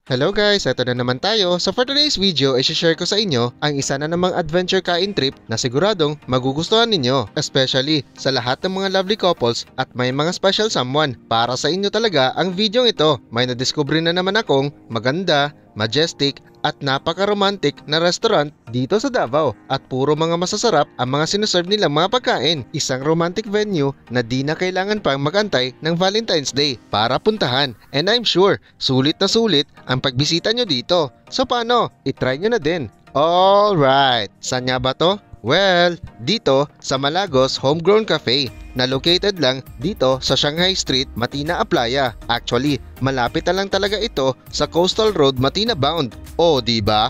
Hello guys, eto na naman tayo. So for today's video, i-share ko sa inyo ang isa na namang adventure kain trip na siguradong magugustuhan ninyo. Especially sa lahat ng mga lovely couples at may mga special someone. Para sa inyo talaga ang video ito. May nadiskubre na naman akong maganda, majestic at napaka-romantic na restaurant dito sa Davao at puro mga masasarap ang mga sinuserve nilang mga pagkain. Isang romantic venue na di na kailangan pang magantay ng Valentine's Day para puntahan, and I'm sure sulit na sulit ang pagbisita nyo dito. So paano? I-try nyo na din. Alright, saan nga ba to? Well, dito sa Malagos Homegrown Cafe na located lang dito sa Shanghai Street, Matina Aplaya. Actually, malapit na lang talaga ito sa Coastal Road, Matina bound. Oh, diba?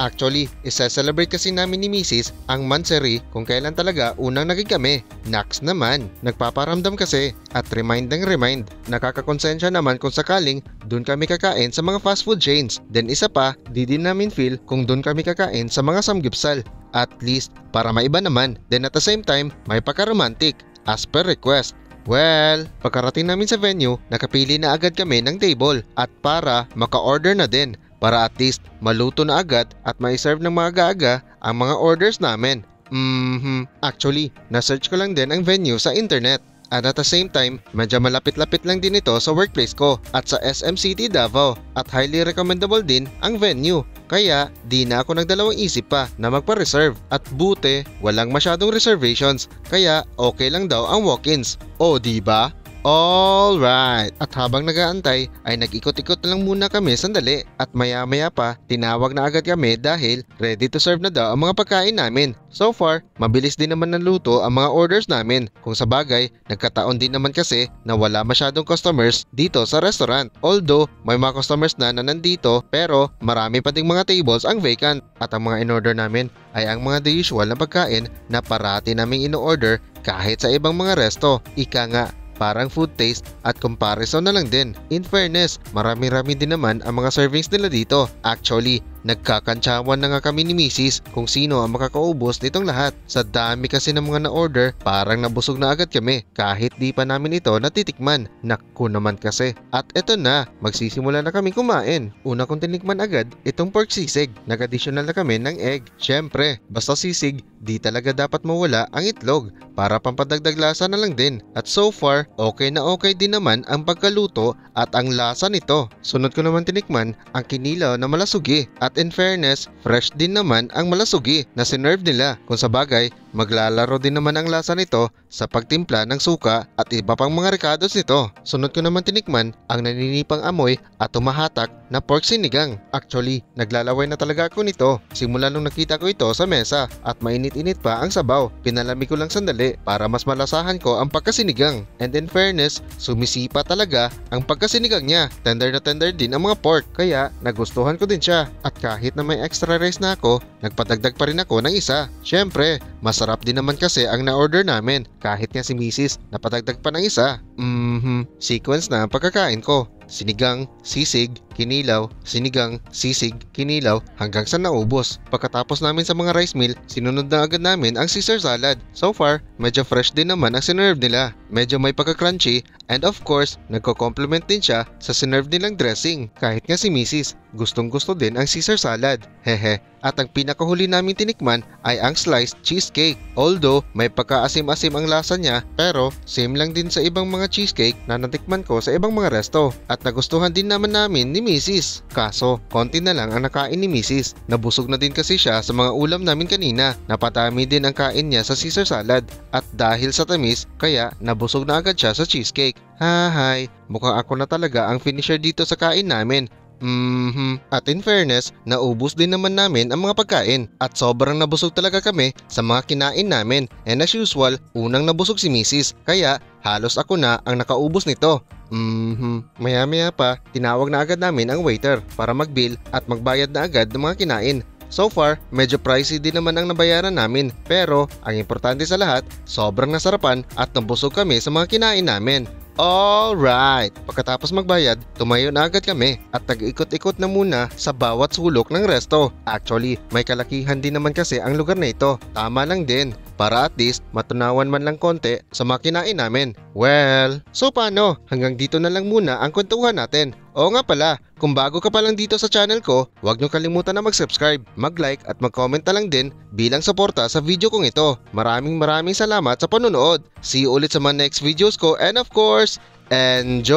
Actually, isa-celebrate kasi namin ni Mrs. ang monthsary kung kailan talaga unang naging kami. Naks naman, nagpaparamdam kasi at remind. Nakakakonsensya naman kung sakaling dun kami kakain sa mga fast food chains. Then isa pa, di din namin feel kung dun kami kakain sa mga samgipsal. At least, para maiba naman. Then at the same time, may paka-romantic as per request. Well, pagkarating namin sa venue, nakapili na agad kami ng table at para maka-order na din. Para at least maluto na agad at mai-serve ng mga aga-aga ang mga orders namin. Actually, na-search ko lang din ang venue sa internet. At at the same time, medyo malapit-lapit lang din ito sa workplace ko at sa SM City Davao at highly recommendable din ang venue. Kaya di na ako nagdalawang isip pa na magpa-reserve at buti walang masyadong reservations kaya okay lang daw ang walk-ins. O diba? Alright, at habang nag-aantay ay nag-ikot-ikot lang muna kami sandali at maya-maya pa tinawag na agad kami dahil ready to serve na daw ang mga pagkain namin. So far, mabilis din naman naluto ang mga orders namin. Kung sa bagay, nagkataon din naman kasi na wala masyadong customers dito sa restaurant. Although, may mga customers na nandito pero marami pa ding mga tables ang vacant. At ang mga in-order namin ay ang mga the usual na pagkain na parati naming in-order kahit sa ibang mga resto. Ika nga, parang food taste at comparison na lang din. In fairness, marami-rami din naman ang mga servings nila dito. Actually, nagkakantsawan na nga kami ni Mrs. kung sino ang makakaubos nitong lahat. Sa dami kasi ng mga na-order, parang nabusog na agad kami kahit di pa namin ito natitikman. Naku naman kasi. At eto na, magsisimula na kami kumain. Una kong tinikman agad itong pork sisig. Nag-additional na kami ng egg. Syempre, basta sisig, di talaga dapat mawala ang itlog para pampadagdag lasa na lang din. At so far, okay na okay din naman ang pagkaluto at ang lasa nito. Sunod ko naman tinikman ang kinilaw na malasugi at in fairness, fresh din naman ang malasugi na sinerve nila. Kung sa bagay, maglalaro din naman ang lasa nito sa pagtimpla ng suka at iba pang mga rekados nito. Sunod ko naman tinikman ang naninipang amoy at tumahatak na pork sinigang. Actually, naglalaway na talaga ako nito simula nung nakita ko ito sa mesa at mainit-init pa ang sabaw. Pinalamig ko lang sandali para mas malasahan ko ang pagkasinigang. And in fairness, sumisipa talaga ang pagkasinigang niya. Tender na tender din ang mga pork kaya nagustuhan ko din siya. At kahit na may extra rice na ako, nagpadagdag pa rin ako ng isa. Syempre, masarap din naman kasi ang na-order namin kahit nga si Mrs. napadagdag pa ng isa. Sequence na ang pagkakain ko. Sinigang, sisig, kinilaw, sinigang, sisig, kinilaw hanggang sa naubos. Pagkatapos namin sa mga rice meal, sinunod na agad namin ang Caesar salad. So far, medyo fresh din naman ang sinerve nila. Medyo may pagka-crunchy and of course, nagko-complement din siya sa sinerve nilang dressing. Kahit nga si Mrs. gustong gusto din ang Caesar salad. Hehe. At ang pinakahuli namin tinikman ay ang sliced cheesecake. Although may pagkaasim-asim ang lasa niya pero same lang din sa ibang mga cheesecake na natikman ko sa ibang mga resto. At nagustuhan din naman namin ni Mrs. Kaso, konti na lang ang nakain ni Mrs. Nabusog na din kasi siya sa mga ulam namin kanina. Napatami din ang kain niya sa Caesar salad. At dahil sa tamis, kaya nabusog na agad siya sa cheesecake. Hahay, mukhang ako na talaga ang finisher dito sa kain namin. At in fairness, naubos din naman namin ang mga pagkain at sobrang nabusog talaga kami sa mga kinain namin. And as usual, unang nabusog si Mrs. Kaya halos ako na ang nakaubos nito. Maya-maya pa, tinawag na agad namin ang waiter para mag-bill at magbayad na agad ng mga kinain. So far, medyo pricey din naman ang nabayaran namin pero ang importante sa lahat, sobrang nasarapan at nabusog kami sa mga kinain namin. Alright, pagkatapos magbayad, tumayo na agad kami at nag-ikot-ikot na muna sa bawat sulok ng resto. Actually, may kalakihan din naman kasi ang lugar na ito. Tama lang din, para at least matunawan man lang konti sa makinain namin. Well, so paano? Hanggang dito na lang muna ang kwentuhan natin. Oo nga pala, kung bago ka pa lang dito sa channel ko, huwag nyo kalimutan na mag-subscribe, mag-like at mag-comment na lang din bilang suporta sa video kong ito. Maraming salamat sa panonood. See you ulit sa mga next videos ko and of course, enjoy!